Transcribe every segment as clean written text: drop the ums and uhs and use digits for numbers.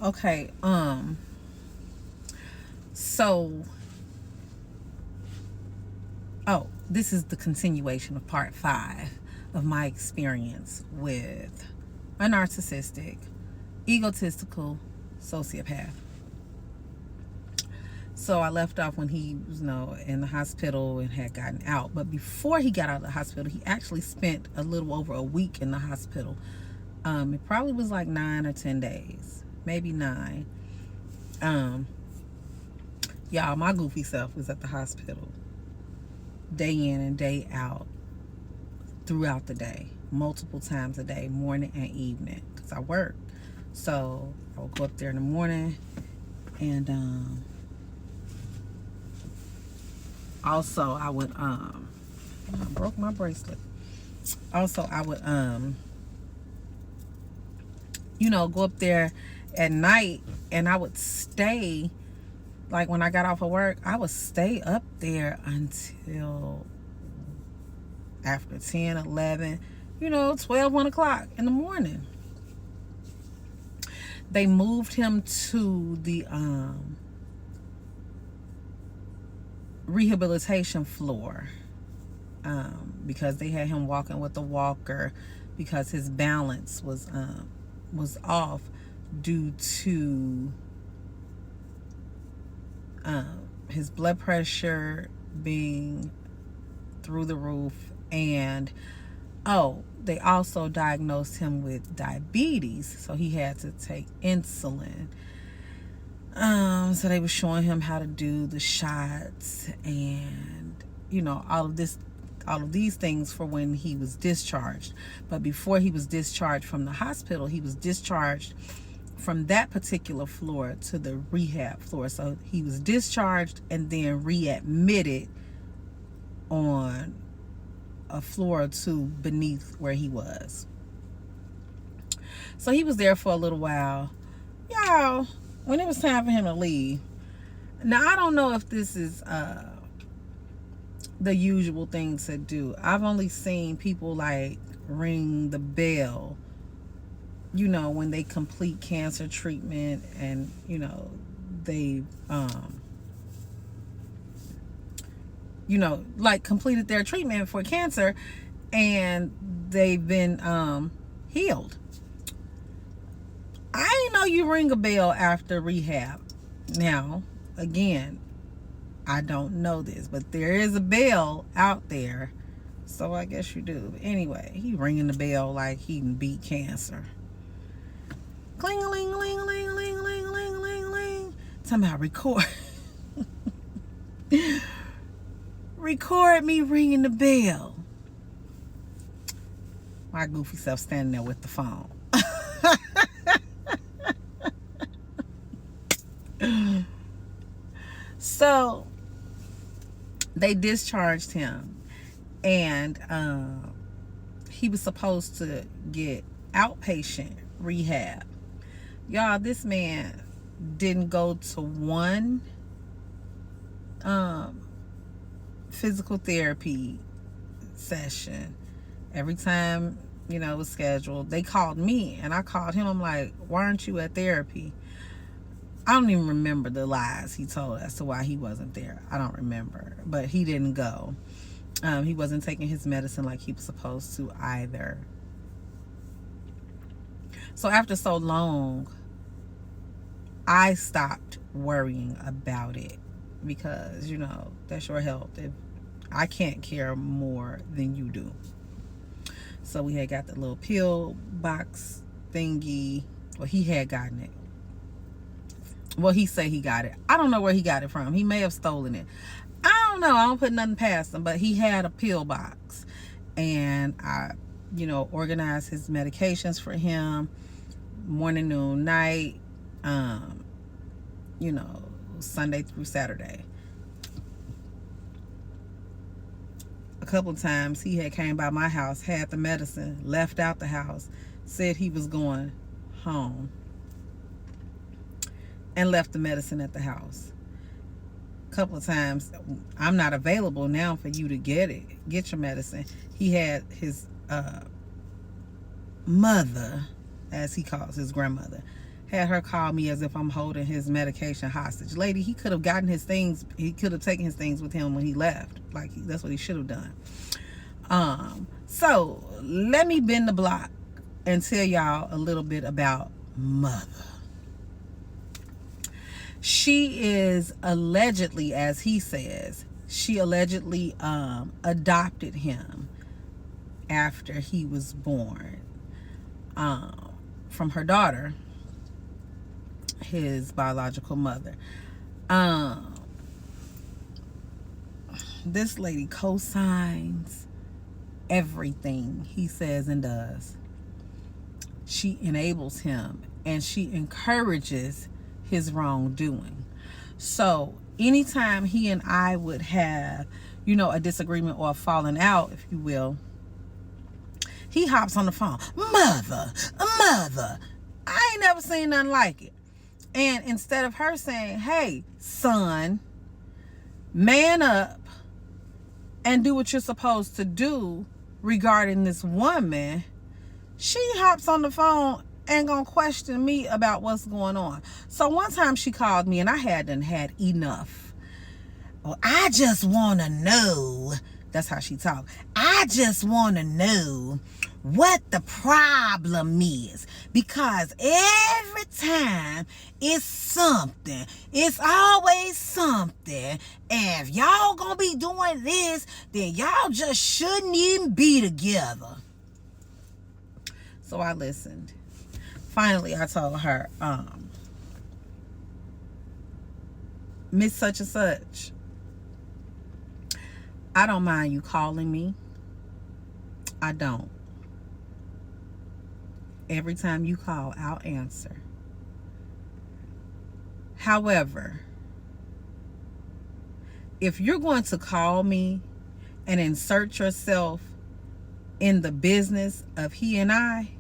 Okay, so, this is the continuation of part 5 of my experience with a narcissistic, egotistical sociopath. So I left off when he was, in the hospital and had gotten out. But before he got out of the hospital, he actually spent a little over a week in the hospital. It probably was like 9 or 10 days, maybe 9. Y'all, my goofy self was at the hospital day in and day out throughout the day, multiple times a day, morning and evening, because I work. So I would go up there in the morning, and also I would I broke my bracelet. Also I would go up there at night, and I would stay, like when I got off of work, I would stay up there until after 10, 11, 12, 1 o'clock in the morning. They moved him to the rehabilitation floor because they had him walking with a walker because his balance was off due to his blood pressure being through the roof, and they also diagnosed him with diabetes, so he had to take insulin. So they were showing him how to do the shots and all of these things for when he was discharged. But before he was discharged from the hospital, he was discharged from that particular floor to the rehab floor. So he was discharged and then readmitted on a floor or two beneath where he was. So he was there for a little while. Y'all, when it was time for him to leave, now I don't know if this is the usual thing to do. I've only seen people like ring the bell, when they complete cancer treatment, and they like completed their treatment for cancer and they've been healed. I didn't know you ring a bell after rehab. Now, again, I don't know this, but there is a bell out there, so I guess you do. But anyway, he ringing the bell like he can beat cancer. Cling-a-ling-a-ling-a-ling-a-ling-a-ling-a-ling. Talking about record. Record me ringing the bell. My goofy self standing there with the phone. So they discharged him, and he was supposed to get outpatient rehab. Y'all, this man didn't go to one physical therapy session. Every time it was scheduled, they called me and I called him. I'm like, why aren't you at therapy? I don't even remember the lies he told as to why he wasn't there. I don't remember, but he didn't go. He wasn't taking his medicine like he was supposed to either. So after so long, I stopped worrying about it because, that's your health. I can't care more than you do. So we had got the little pill box thingy. Well, he had gotten it. Well, he said he got it. I don't know where he got it from. He may have stolen it. I don't know. I don't put nothing past him, but he had a pill box. And I, organized his medications for him. Morning, noon, night. Sunday through Saturday. A couple of times he had came by my house, had the medicine, left out the house, said he was going home, and left the medicine at the house. A couple of times, I'm not available now for you to get your medicine. He had his mother, as he calls his grandmother, had her call me as if I'm holding his medication hostage. Lady, he could have gotten his things. He could have taken his things with him when he left. Like, that's what he should have done. So let me bend the block and tell y'all a little bit about Mother. She is allegedly, as he says, she allegedly adopted him after he was born from her daughter, his biological mother. This lady co-signs everything he says and does. She enables him and she encourages his wrongdoing. So anytime he and I would have, a disagreement or a falling out, if you will, he hops on the phone. Mother. I ain't never seen nothing like it. And instead of her saying, hey, son, man up and do what you're supposed to do regarding this woman, she hops on the phone and gonna question me about what's going on. So one time she called me and I hadn't had enough. Well, I just want to know, that's how she talked. I just want to know what the problem is, because every time it's something, it's always something, and if y'all gonna be doing this, then y'all just shouldn't even be together. So I listened. Finally, I told her, Miss Such and Such, I don't mind you calling me. I don't. Every time you call, I'll answer. However, if you're going to call me and insert yourself in the business of he and I,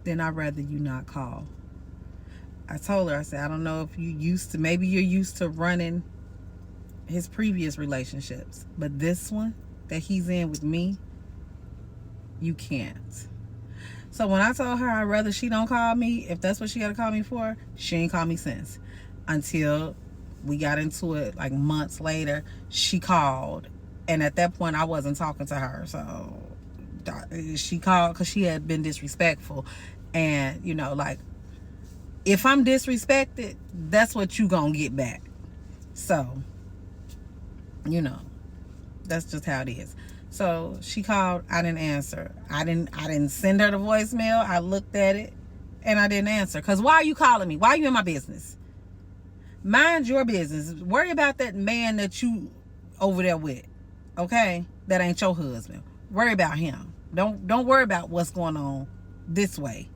then I'd rather you not call. I told her, I said, I don't know if maybe you're used to running his previous relationships, but this one that he's in with me, you can't. So when I told her I'd rather she don't call me, if that's what she got to call me for, she ain't called me since. Until we got into it like months later, she called. And at that point, I wasn't talking to her. So she called because she had been disrespectful. And, like, if I'm disrespected, that's what you gonna get back. So, that's just how it is. So she called, I didn't answer. I didn't send her the voicemail. I looked at it and I didn't answer. Because why are you calling me? Why are you in my business? Mind your business. Worry about that man that you over there with. Okay? That ain't your husband. Worry about him. Don't worry about what's going on this way.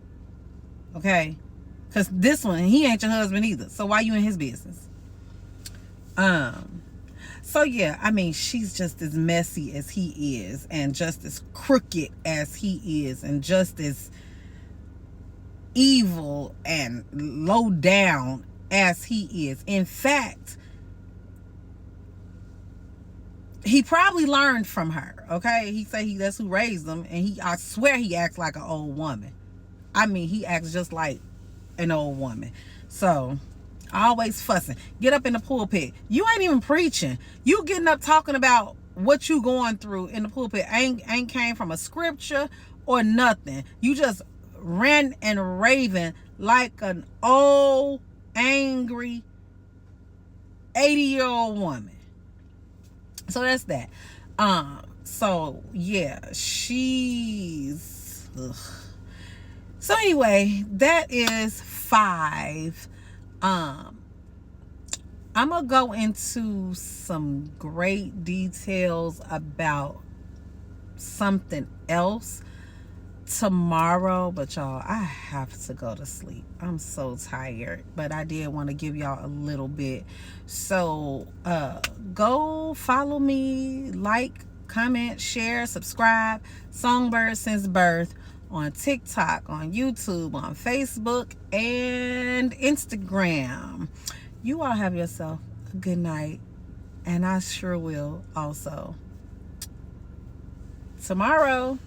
Okay? Because this one, he ain't your husband either. So why you in his business? So yeah, I mean, she's just as messy as he is, and just as crooked as he is, and just as evil and low down as he is. In fact, he probably learned from her. Okay, he said that's who raised him, and I swear he acts like an old woman. I mean, he acts just like an old woman. So always fussing. Get up in the pulpit. You ain't even preaching. You getting up talking about what you going through in the pulpit ain't came from a scripture or nothing. You just ran and raving like an old, angry 80-year-old woman. So that's that. So yeah, she's ugh. So anyway, that is 5. I'm gonna go into some great details about something else tomorrow, but y'all, I have to go to sleep. I'm so tired, but I did want to give y'all a little bit. So go follow me, like, comment, share, subscribe. Songbird Since Birth on TikTok, on YouTube, on Facebook, and Instagram. You all have yourself a good night, and I sure will also tomorrow.